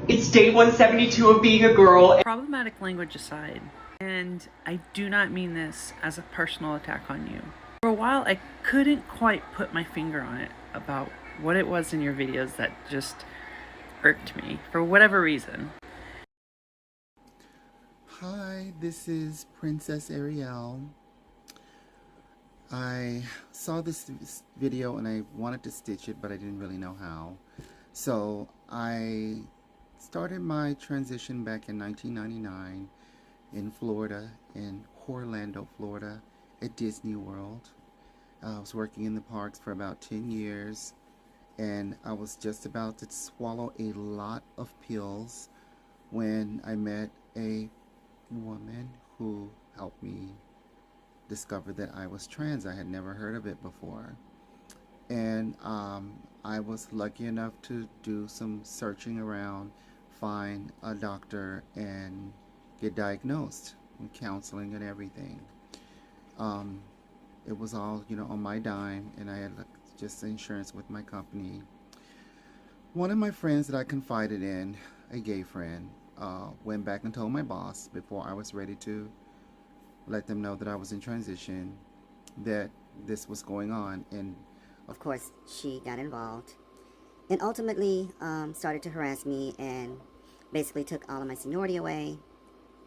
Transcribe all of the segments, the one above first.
It's day 172 of being a girl. Problematic language aside, and I do not mean this as a personal attack on you. For a while, I couldn't quite put my finger on it about what it was in your videos that just irked me for whatever reason. Hi, this is Princess Ariel. I saw this video and I wanted to stitch it, but I didn't really know how. So I started my transition back in 1999 in Florida, in Orlando, Florida, at Disney World. I was working in the parks for about 10 years, and I was just about to swallow a lot of pills when I met a woman who helped me discover that I was trans. I had never heard of it before. And I was lucky enough to do some searching around, find a doctor, and get diagnosed, and counseling and everything. It was all, on my dime, and I had just insurance with my company. One of my friends that I confided in, a gay friend, went back and told my boss before I was ready to let them know that I was in transition, that this was going on. And of course, she got involved and ultimately started to harass me and basically took all of my seniority away,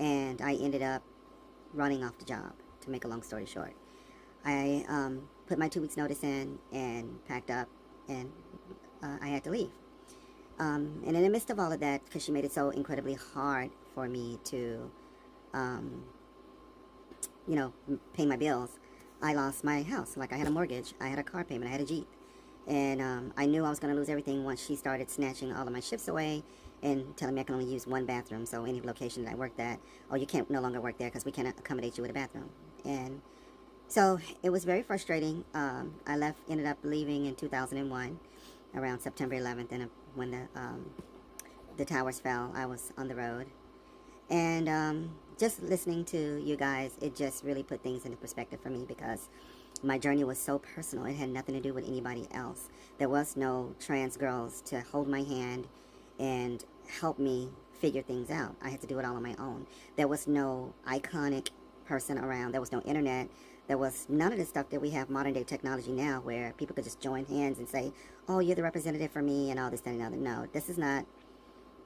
and I ended up running off the job, to make a long story short. I put my 2 weeks notice in and packed up, and I had to leave. And in the midst of all of that, because she made it so incredibly hard for me to, pay my bills, I lost my house. Like, I had a mortgage, I had a car payment, I had a Jeep. And I knew I was going to lose everything once she started snatching all of my shifts away and telling me I can only use one bathroom. So any location that I worked at, oh, you can't no longer work there because we can't accommodate you with a bathroom. And so it was very frustrating. I ended up leaving in 2001, around September 11th, and when the towers fell, I was on the road. And just listening to you guys, it just really put things into perspective for me, because my journey was so personal. It had nothing to do with anybody else. There was no trans girls to hold my hand and help me figure things out. I had to do it all on my own. There was no iconic person around. There was no internet. There was none of the stuff that we have modern day technology now, where people could just join hands and say, oh, you're the representative for me and all this, that, and other. No, this is not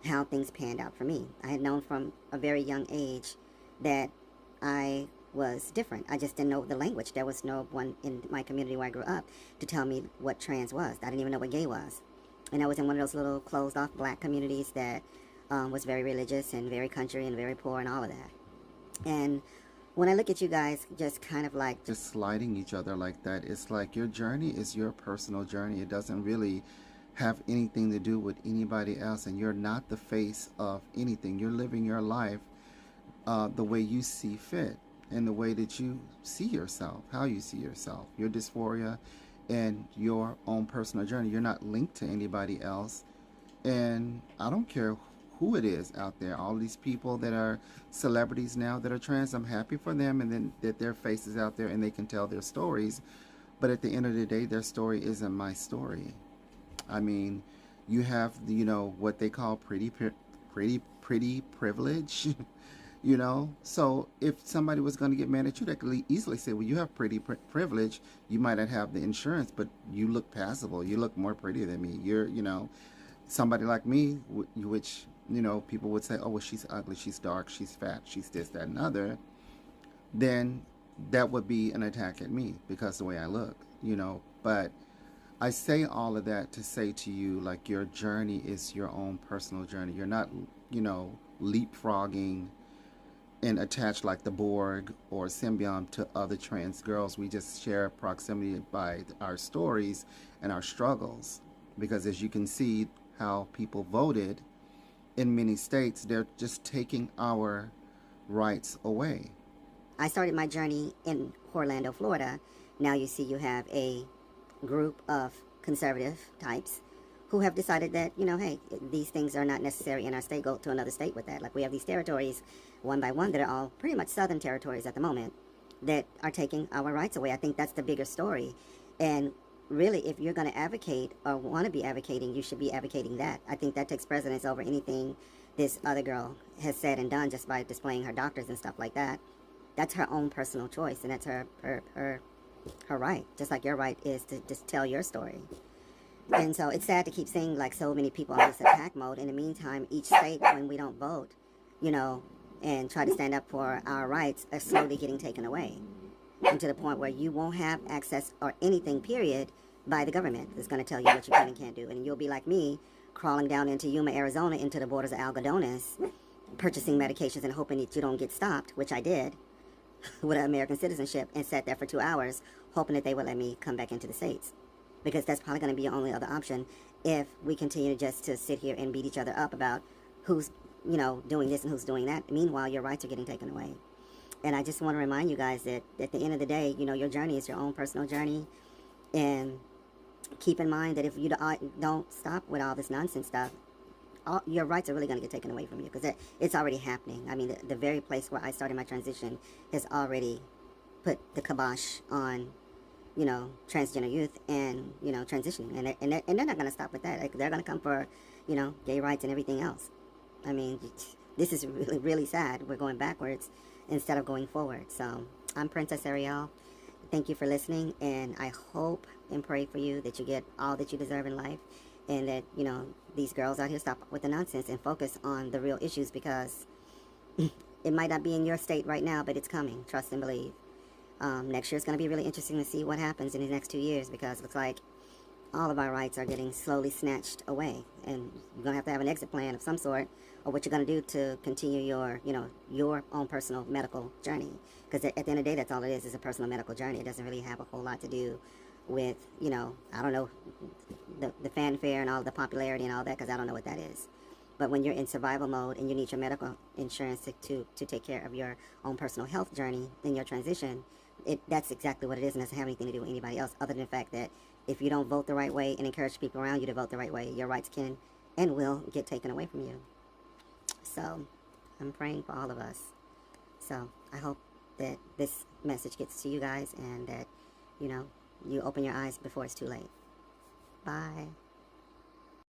how things panned out for me. I had known from a very young age that I was different. I just didn't know the language. There was no one in my community where I grew up to tell me what trans was. I didn't even know what gay was. And I was in one of those little closed off black communities that was very religious and very country and very poor and all of that. And when I look at you guys just kind of like just sliding each other like that, it's like your journey is your personal journey. It doesn't really have anything to do with anybody else, and you're not the face of anything. You're living your life the way you see fit, and the way that you see yourself, how you see yourself, your dysphoria and your own personal journey. You're not linked to anybody else. And I don't care who it is out there, all these people that are celebrities now that are trans, I'm happy for them, and then that their faces out there and they can tell their stories. But at the end of the day, their story isn't my story. I mean, you have, what they call pretty privilege. So if somebody was going to get mad at you, they could easily say, well, you have pretty privilege. You might not have the insurance, but you look passable. You look more pretty than me. You're, somebody like me, which, people would say, oh, well, she's ugly, she's dark, she's fat, she's this, that, and other. Then that would be an attack at me because the way I look, But I say all of that to say to you, like, your journey is your own personal journey. You're not, leapfrogging and attached like the Borg or Symbiont to other trans girls. We just share proximity by our stories and our struggles. Because as you can see how people voted in many states, they're just taking our rights away. I started my journey in Orlando, Florida. Now you see you have a group of conservative types who have decided that, hey, these things are not necessary in our state, go to another state with that. Like, we have these territories, one by one, that are all pretty much southern territories at the moment, that are taking our rights away. I think that's the bigger story. And really, if you're going to advocate or want to be advocating, you should be advocating that. I think that takes precedence over anything this other girl has said and done just by displaying her doctors and stuff like that. That's her own personal choice, and that's her right. Just like your right is to just tell your story. And so it's sad to keep seeing like so many people on this attack mode. In the meantime, each state, when we don't vote, you know, and try to stand up for our rights, are slowly getting taken away. And to the point where you won't have access or anything, period, by the government that's going to tell you what you can and can't do. And you'll be like me, crawling down into Yuma, Arizona, into the borders of Algodones, purchasing medications and hoping that you don't get stopped, which I did, with American citizenship, and sat there for 2 hours, hoping that they would let me come back into the States. Because that's probably going to be your only other option if we continue just to sit here and beat each other up about who's, you know, doing this and who's doing that. Meanwhile, your rights are getting taken away. And I just want to remind you guys that at the end of the day, you know, your journey is your own personal journey. And keep in mind that if you don't stop with all this nonsense stuff, your rights are really going to get taken away from you, because it's already happening. I mean, the very place where I started my transition has already put the kibosh on, you know, transgender youth and, you know, transitioning. And they're not going to stop with that. Like, they're going to come for, you know, gay rights and everything else. I mean, this is really, really sad. We're going backwards instead of going forward. So I'm Princess Ariel. Thank you for listening, and I hope and pray for you that you get all that you deserve in life, and that, you know, these girls out here stop with the nonsense and focus on the real issues, because it might not be in your state right now, but it's coming. Trust and believe. Next year is going to be really interesting to see what happens in the next 2 years, because it looks like all of our rights are getting slowly snatched away, and you're going to have an exit plan of some sort, or what you're going to do to continue your, you know, your own personal medical journey. Because at the end of the day, that's all it is a personal medical journey. It doesn't really have a whole lot to do with, you know, I don't know, the fanfare and all the popularity and all that, because I don't know what that is. But when you're in survival mode and you need your medical insurance to take care of your own personal health journey in your transition, that's exactly what it is, and doesn't have anything to do with anybody else, other than the fact that if you don't vote the right way and encourage people around you to vote the right way, your rights can and will get taken away from you. So I'm praying for all of us. So I hope that this message gets to you guys, and that, you know, you open your eyes before it's too late. Bye.